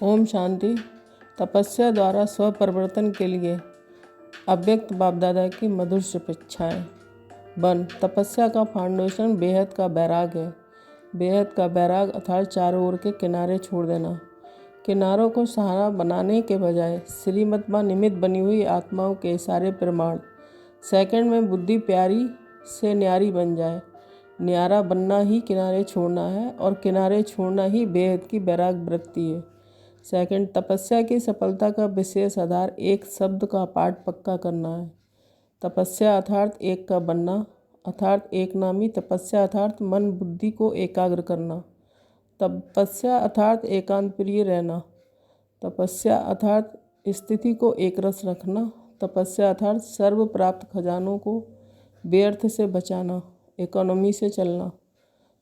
ओम शांति। तपस्या द्वारा स्व परिवर्तन के लिए अव्यक्त बाप दादा की मधुर शुभेच्छाएं। तपस्या का फाउंडेशन बेहद का बैराग है। बेहद का बैराग अर्थात चारों ओर के किनारे छोड़ देना। किनारों को सहारा बनाने के बजाय श्रीमत निमित्त बनी हुई आत्माओं के सारे प्रमाण सेकंड में बुद्धि प्यारी से न्यारी बन जाए। न्यारा बनना ही किनारे छोड़ना है और किनारे छोड़ना ही बेहद की बैराग वृत्ति है। सेकंड, तपस्या की सफलता का विशेष आधार एक शब्द का पाठ पक्का करना है। तपस्या अर्थात एक का बनना, अर्थात एक नामी। तपस्या अर्थात मन बुद्धि को एकाग्र करना। तपस्या अर्थात एकांत प्रिय रहना। तपस्या अर्थात स्थिति को एक रस रखना। तपस्या अर्थात सर्व प्राप्त खजानों को व्यर्थ से बचाना, इकोनॉमी से चलना।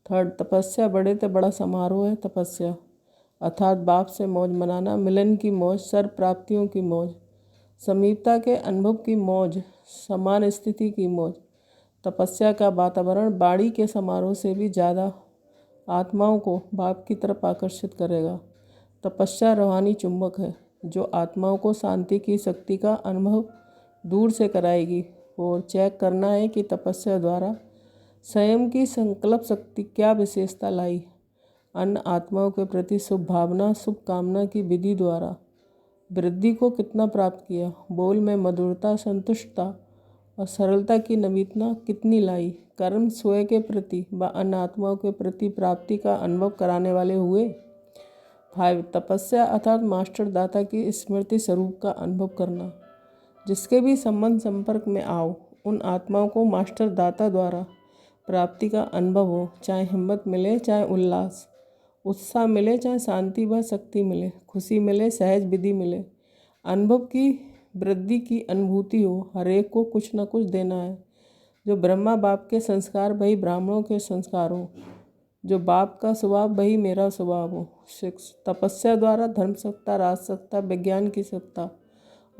थर्ड, तपस्या बड़े से बड़ा समारोह है। तपस्या अर्थात बाप से मौज मनाना, मिलन की मौज, सर्व प्राप्तियों की मौज, समीपता के अनुभव की मौज, समान स्थिति की मौज। तपस्या का वातावरण बाड़ी के समारोह से भी ज़्यादा आत्माओं को बाप की तरफ आकर्षित करेगा। तपस्या रूहानी चुंबक है जो आत्माओं को शांति की शक्ति का अनुभव दूर से कराएगी। और चेक करना है कि तपस्या द्वारा स्वयं की संकल्प शक्ति क्या विशेषता लाई। अन्य आत्माओं के प्रति शुभ भावना, शुभ कामना की विधि द्वारा वृद्धि को कितना प्राप्त किया। बोल में मधुरता, संतुष्टता और सरलता की नवीनता कितनी लाई। कर्म स्वयं के प्रति व अन्य आत्माओं के प्रति प्राप्ति का अनुभव कराने वाले हुए। 5, तपस्या अर्थात मास्टर दाता की स्मृति स्वरूप का अनुभव करना। जिसके भी संबंध संपर्क में आओ उन आत्माओं को मास्टर दाता द्वारा प्राप्ति का अनुभव हो। चाहे हिम्मत मिले, चाहे उल्लास उत्साह मिले, चाहे शांति व शक्ति मिले, खुशी मिले, सहज विधि मिले, अनुभव की वृद्धि की अनुभूति हो। हर एक को कुछ न कुछ देना है। जो ब्रह्मा बाप के संस्कार वही ब्राह्मणों के संस्कार हो। जो बाप का स्वभाव वही मेरा स्वभाव हो। 6, तपस्या द्वारा धर्म सत्ता, राज सत्ता, विज्ञान की सत्ता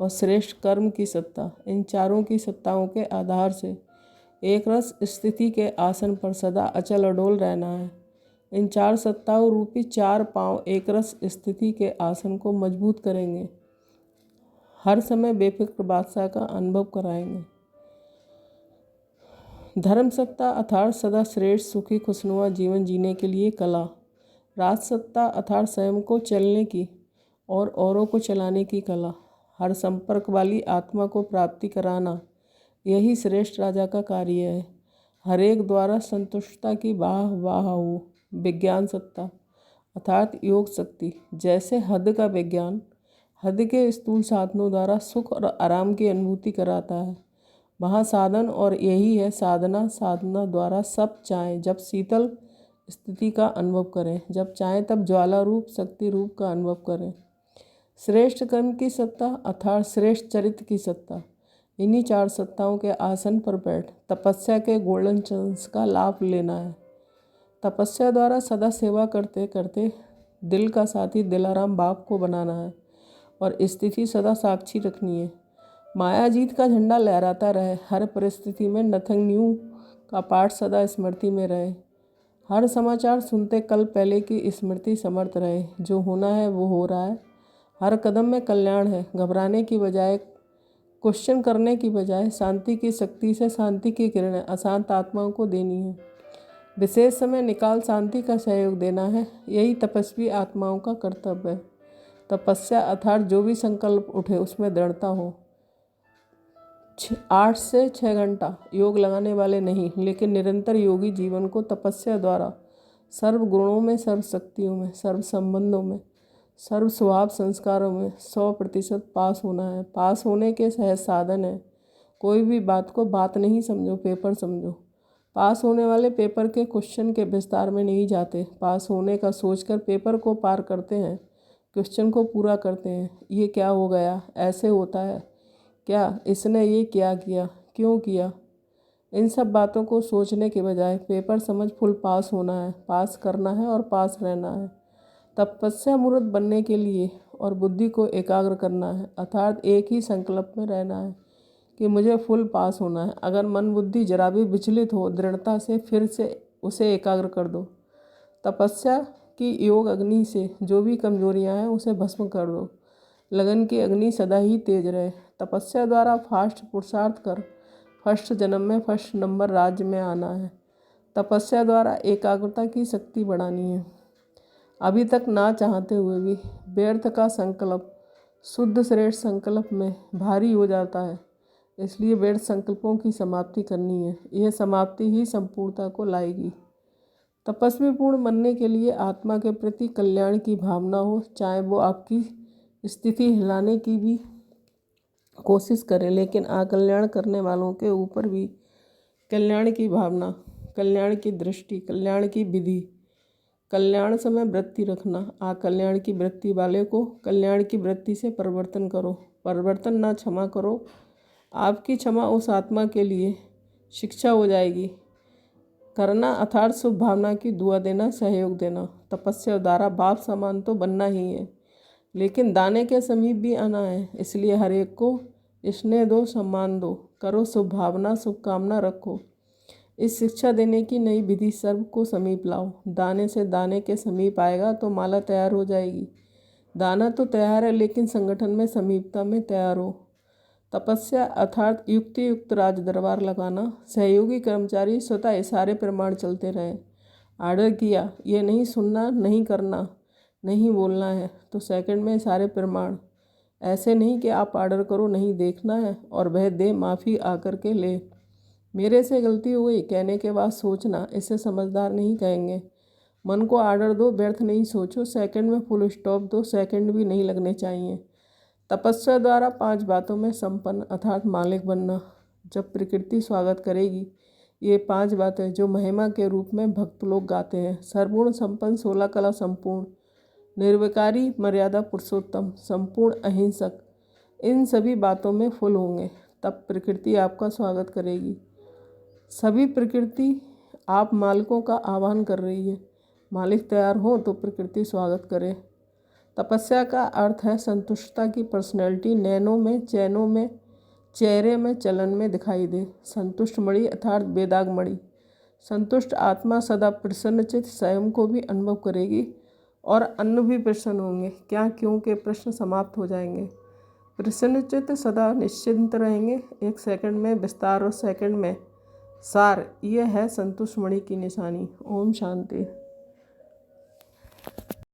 और श्रेष्ठ कर्म की सत्ता, इन चारों की सत्ताओं के आधार से एक रस स्थिति के आसन पर सदा अचल अडोल रहना है। इन 4 सत्ताओं रूपी 4 पांव एक रस स्थिति के आसन को मजबूत करेंगे। हर समय बेफिक्र बादशाह का अनुभव कराएंगे। धर्म सत्ता अर्थात सदा श्रेष्ठ सुखी खुशनुमा जीवन जीने के लिए कला। राज सत्ता अर्थात स्वयं को चलने की और औरों को चलाने की कला। हर संपर्क वाली आत्मा को प्राप्ति कराना यही श्रेष्ठ राजा का कार्य है। हर एक द्वारा संतुष्टता की वाह वाह हो। विज्ञान सत्ता अर्थात योग शक्ति। जैसे हद का विज्ञान हद के स्थूल साधनों द्वारा सुख और आराम की अनुभूति कराता है, वहाँ साधन और यही है साधना। साधना द्वारा सब चाहें जब शीतल स्थिति का अनुभव करें, जब चाहें तब ज्वाला रूप शक्ति रूप का अनुभव करें। श्रेष्ठ कर्म की सत्ता अर्थात श्रेष्ठ चरित्र की सत्ता। इन्हीं 4 सत्ताओं के आसन पर बैठ तपस्या के गोल्डन चांस का लाभ लेना है। तपस्या द्वारा सदा सेवा करते करते दिल का साथी दिलाराम बाप को बनाना है और स्थिति सदा साक्षी रखनी है। माया जीत का झंडा लहराता रहे। हर परिस्थिति में नथिंग न्यू का पाठ सदा स्मृति में रहे। हर समाचार सुनते कल पहले की स्मृति समर्थ रहे। जो होना है वो हो रहा है। हर कदम में कल्याण है। घबराने की बजाय, क्वेश्चन करने की बजाय शांति की शक्ति से शांति की किरणें अशांत आत्माओं को देनी है। विशेष समय निकाल शांति का सहयोग देना है। यही तपस्वी आत्माओं का कर्तव्य है। तपस्या अर्थात जो भी संकल्प उठे उसमें दृढ़ता हो। 8 से 6 घंटा योग लगाने वाले नहीं, लेकिन निरंतर योगी जीवन को तपस्या द्वारा सर्व गुणों में, सर्व शक्तियों में, सर्व संबंधों में, सर्व स्वभाव संस्कारों में 100% पास होना है। पास होने के सहज साधन है। कोई भी बात को बात नहीं समझो, पेपर समझो। पास होने वाले पेपर के क्वेश्चन के विस्तार में नहीं जाते। पास होने का सोचकर पेपर को पार करते हैं, क्वेश्चन को पूरा करते हैं। ये क्या हो गया, ऐसे होता है क्या, इसने ये क्या किया, क्यों किया, इन सब बातों को सोचने के बजाय पेपर समझ फुल पास होना है, पास करना है और पास रहना है। तपस्या मूर्त बनने के लिए और बुद्धि को एकाग्र करना है अर्थात एक ही संकल्प में रहना है कि मुझे फुल पास होना है। अगर मन बुद्धि जरा भी विचलित हो, दृढ़ता से फिर से उसे एकाग्र कर दो। तपस्या कि योग अग्नि से जो भी कमजोरियां हैं उसे भस्म कर दो। लगन की अग्नि सदा ही तेज रहे। तपस्या द्वारा फास्ट पुरुषार्थ कर फर्स्ट जन्म में फर्स्ट नंबर राज्य में आना है। तपस्या द्वारा एकाग्रता की शक्ति बढ़ानी है। अभी तक ना चाहते हुए भी व्यर्थ का संकल्प शुद्ध श्रेष्ठ संकल्प में भारी हो जाता है, इसलिए व्यर्थ संकल्पों की समाप्ति करनी है। यह समाप्ति ही संपूर्णता को लाएगी। तपस्वी पूर्ण बनने के लिए आत्मा के प्रति कल्याण की भावना हो, चाहे वो आपकी स्थिति हिलाने की भी कोशिश करें, लेकिन अकल्याण करने वालों के ऊपर भी कल्याण की भावना, कल्याण की दृष्टि, कल्याण की विधि, कल्याण समय वृत्ति रखना। अकल्याण की वृत्ति वाले को कल्याण की वृत्ति से परिवर्तन करो। परिवर्तन ना क्षमा करो। आपकी क्षमा उस आत्मा के लिए शिक्षा हो जाएगी। करना अर्थात शुभ भावना की दुआ देना, सहयोग देना। तपस्या द्वारा बाप समान तो बनना ही है, लेकिन दाने के समीप भी आना है। इसलिए हर एक को स्नेह दो, सम्मान दो, करो शुभ भावना, शुभकामना रखो। इस शिक्षा देने की नई विधि सर्व को समीप लाओ। दाने से दाने के समीप आएगा तो माला तैयार हो जाएगी। दाना तो तैयार है, लेकिन संगठन में समीपता में तैयार हो। तपस्या अर्थात युक्ति युक्त राज दरबार लगाना। सहयोगी कर्मचारी स्वतः इशारे प्रमाण चलते रहे। आर्डर किया, ये नहीं सुनना, नहीं करना, नहीं बोलना है, तो सेकंड में सारे प्रमाण। ऐसे नहीं कि आप ऑर्डर करो, नहीं देखना है और वह दे, माफ़ी आकर के ले। मेरे से गलती हो गई कहने के बाद सोचना, इसे समझदार नहीं कहेंगे। मन को ऑर्डर दो, व्यर्थ नहीं सोचो। सेकंड में फुल स्टॉप दो, सेकंड भी नहीं लगने चाहिए। तपस्या द्वारा 5 बातों में संपन्न अर्थात मालिक बनना। जब प्रकृति स्वागत करेगी, ये 5 बातें जो महिमा के रूप में भक्त लोग गाते हैं। सर्वगुण संपन्न, 16 कला संपूर्ण, निर्विकारी, मर्यादा पुरुषोत्तम, संपूर्ण अहिंसक, इन सभी बातों में फुल होंगे, तब प्रकृति आपका स्वागत करेगी। सभी प्रकृति आप मालिकों का आह्वान कर रही है। मालिक तैयार हो तो प्रकृति स्वागत करे। तपस्या का अर्थ है संतुष्टता की पर्सनैलिटी नैनों में, चैनों में, चेहरे में, चलन में दिखाई दे। संतुष्ट मणि अर्थात बेदाग मणि। संतुष्ट आत्मा सदा प्रसन्नचित स्वयं को भी अनुभव करेगी और अन्य भी प्रसन्न होंगे। क्या, क्यों के प्रश्न समाप्त हो जाएंगे। प्रसन्नचित सदा निश्चिंत रहेंगे। 1 सेकंड में विस्तार और सेकंड में सार, यह है संतुष्ट मणि की निशानी। ओम शांति।